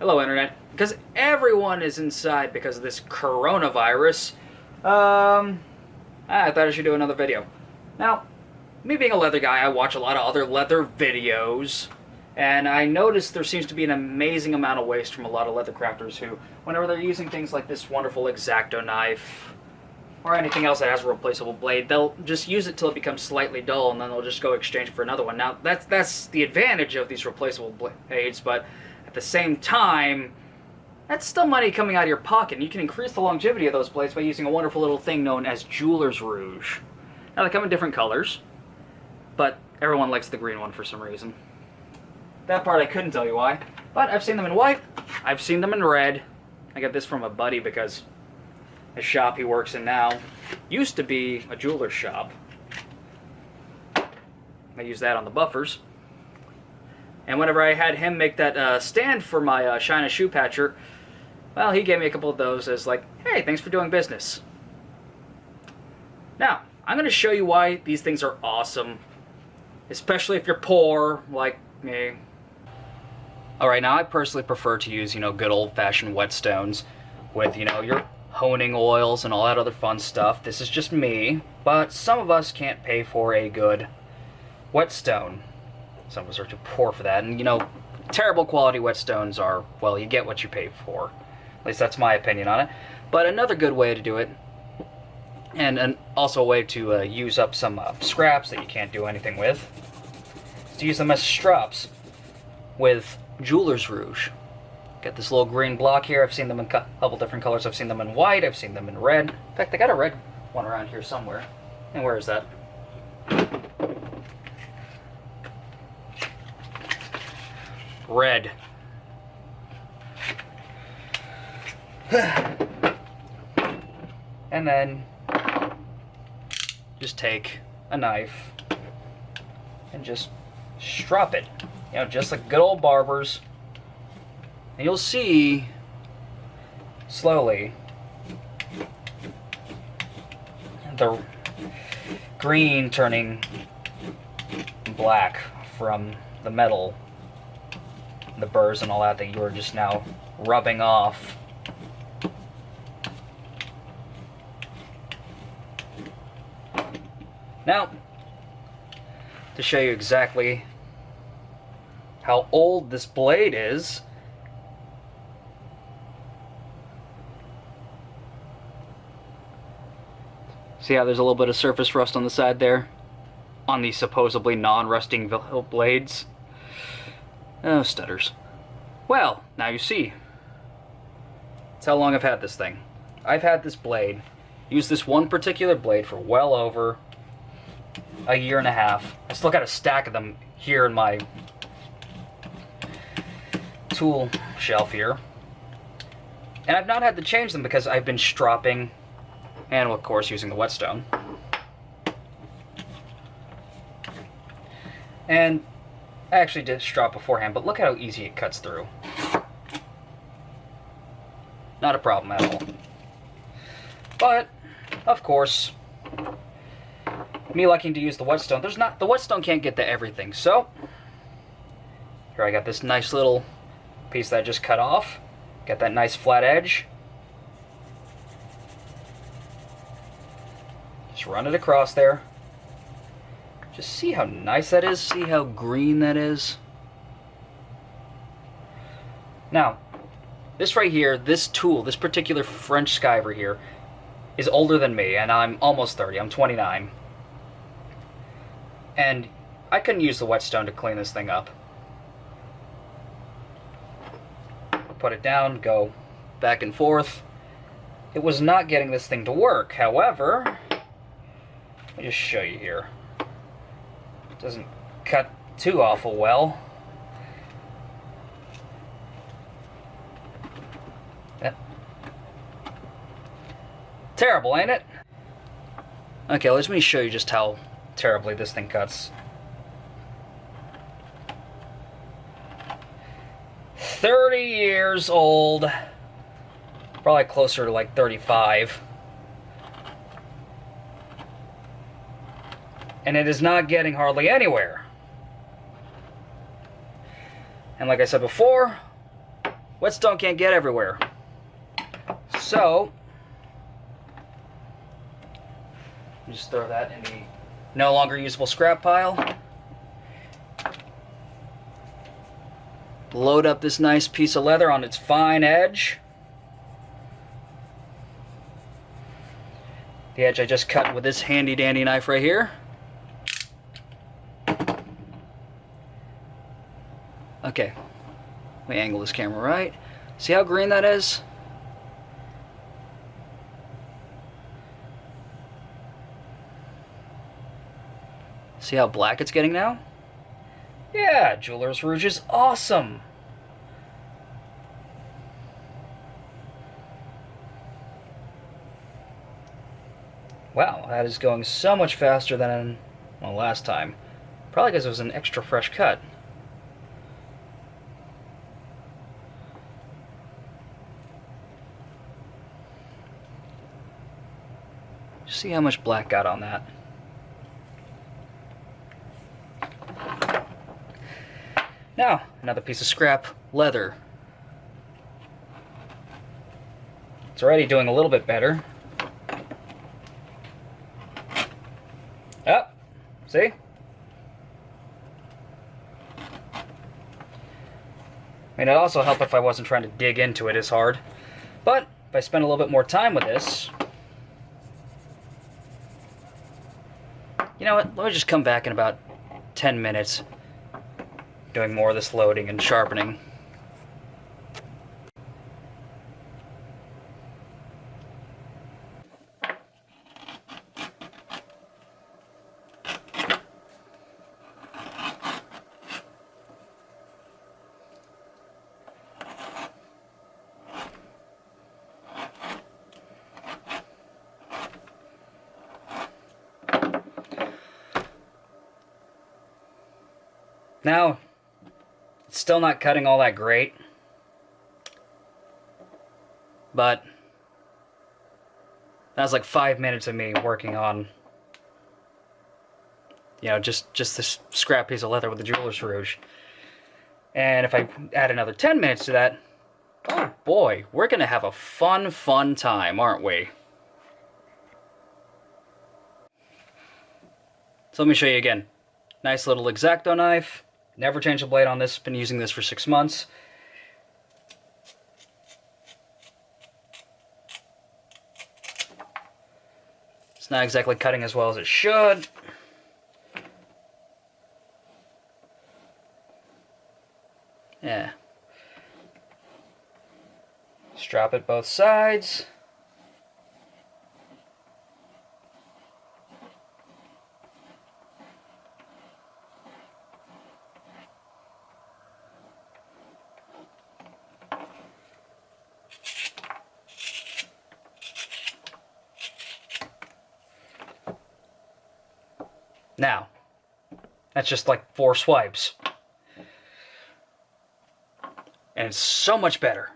Hello, Internet. Because everyone is inside because of this coronavirus, I thought I should do another video. Now, me being a leather guy, I watch a lot of other leather videos, and I noticed there seems to be an amazing amount of waste from a lot of leather crafters who, whenever they're using things like this wonderful X-Acto knife, or anything else that has a replaceable blade, they'll just use it till it becomes slightly dull, and then they'll just go exchange for another one. Now, that's the advantage of these replaceable blades, but at the same time, that's still money coming out of your pocket, and you can increase the longevity of those blades by using a wonderful little thing known as jeweler's rouge. Now, they come in different colors, but everyone likes the green one for some reason. That part I couldn't tell you why, but I've seen them in white, I've seen them in red. I got this from a buddy because the shop he works in now used to be a jeweler's shop. I use that on the buffers. And whenever I had him make that stand for my China shoe patcher, well, he gave me a couple of those as like, hey, thanks for doing business. Now, I'm going to show you why these things are awesome, especially if you're poor, like me. Alright, now I personally prefer to use, good old-fashioned whetstones with, your honing oils and all that other fun stuff. This is just me, but some of us can't pay for a good whetstone. Some of us are too poor for that, and terrible quality whetstones are, well, you get what you pay for. At least that's my opinion on it. But another good way to do it, and also a way to use up some scraps that you can't do anything with, is to use them as strops with jeweler's rouge. Got this little green block here. I've seen them in a couple different colors. I've seen them in white. I've seen them in red. In fact, I got a red one around here somewhere. And where is that? Red. And then just take a knife and just strop it. Just like good old barbers. And you'll see, slowly, the green turning black from the metal, the burrs and all that you are just now rubbing off. Now, to show you exactly how old this blade is, see how there's a little bit of surface rust on the side there? On these supposedly non-rusting blades? Oh, stutters. Well, now you see. That's how long I've had this thing. I've had this blade, used this one particular blade for well over a year and a half. I still got a stack of them here in my tool shelf here. And I've not had to change them because I've been stropping and, of course, using the whetstone. And I actually did strop beforehand, but look how easy it cuts through. Not a problem at all. But, of course, me liking to use the whetstone, the whetstone can't get to everything, so here I got this nice little piece that I just cut off. Got that nice flat edge. Just run it across there. Just see how nice that is. See how green that is. Now, this right here, this tool, this particular French skiver here, is older than me, and I'm almost 30. I'm 29. And I couldn't use the whetstone to clean this thing up. Put it down, go back and forth. It was not getting this thing to work. However, let me just show you here. It doesn't cut too awful well. Yep. Terrible, ain't it? Okay, let me show you just how terribly this thing cuts. 30 years old. Probably closer to like 35. And it is not getting hardly anywhere. And like I said before, whetstone can't get everywhere. So, just throw that in the no longer usable scrap pile. Load up this nice piece of leather on its fine edge. The edge I just cut with this handy dandy knife right here. Okay, let me angle this camera right. See how green that is? See how black it's getting now? Yeah, Jeweler's Rouge is awesome! Wow, that is going so much faster than, well, last time. Probably because it was an extra fresh cut. See how much black got on that. Now, another piece of scrap leather. It's already doing a little bit better. Oh, see? I mean, it'd also help if I wasn't trying to dig into it as hard. But if I spend a little bit more time with this, you know what, let me just come back in about 10 minutes doing more of this loading and sharpening. Now, it's still not cutting all that great, but that was like 5 minutes of me working on, you know, just this scrap piece of leather with the Jeweler's Rouge. And if I add another 10 minutes to that, oh boy, we're gonna have a fun time, aren't we? So let me show you again. Nice little X-Acto knife. Never changed the blade on this. Been using this for 6 months. It's not exactly cutting as well as it should. Yeah. Strap it both sides. Now, that's just like 4 swipes. And it's so much better.